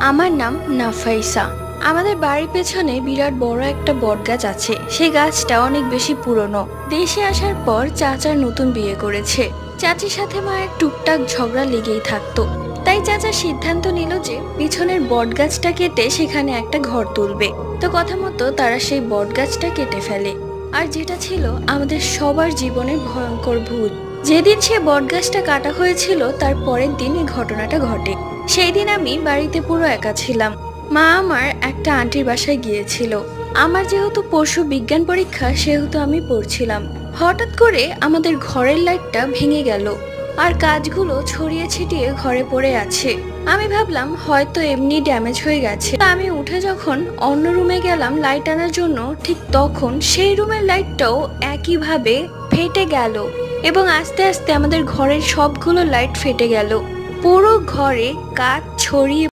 আমার নাম নাফাইসা। আমাদের বাড়ির পেছনে বিরাট বড় একটা বটগাছ আছে। সেই গাছটা অনেক বেশি পুরনো। দেশে আসার পর চাচার নতুন বিয়ে করেছে। চাচির সাথে মায়ের টুকটাক ঝগড়া লেগেই থাকতো। তাই চাচা সিদ্ধান্ত নিল যে পিছনের বটগাছটা কেটে সেখানে একটা ঘর তুলবে। তো কথা মতো তারা সেই বটগাছটা কেটে ফেলে। আর যেটা ছিল আমাদের সবার জীবনের ভয়ঙ্কর ভূত। যেদিন সে বটগাছটা কাটা হয়েছিল তার পরের দিন এই ঘটনাটা ঘটে। সেই দিন আমি বাড়িতে পুরো একা ছিলাম। মা আমার একটা আন্টির বাসায় গিয়েছিল। আমার যেহেতু পরশু বিজ্ঞান পরীক্ষা সেহেতু আমি পড়ছিলাম। হঠাৎ করে আমাদের ঘরের লাইটটা ভেঙে গেল আর কাঁচগুলো ছড়িয়ে ছিটিয়ে ঘরে পড়ে আছে। আমি ভাবলাম হয়তো এমনি ড্যামেজ হয়ে গেছে। তা আমি উঠে যখন অন্য রুমে গেলাম লাইট আনার জন্য, ঠিক তখন সেই রুমের লাইটটাও একইভাবে ফেটে গেল এবং আস্তে আস্তে আমাদের ঘরের সবগুলো লাইট ফেটে গেল। পুরো ঘরে কাঁচ ছড়িয়ে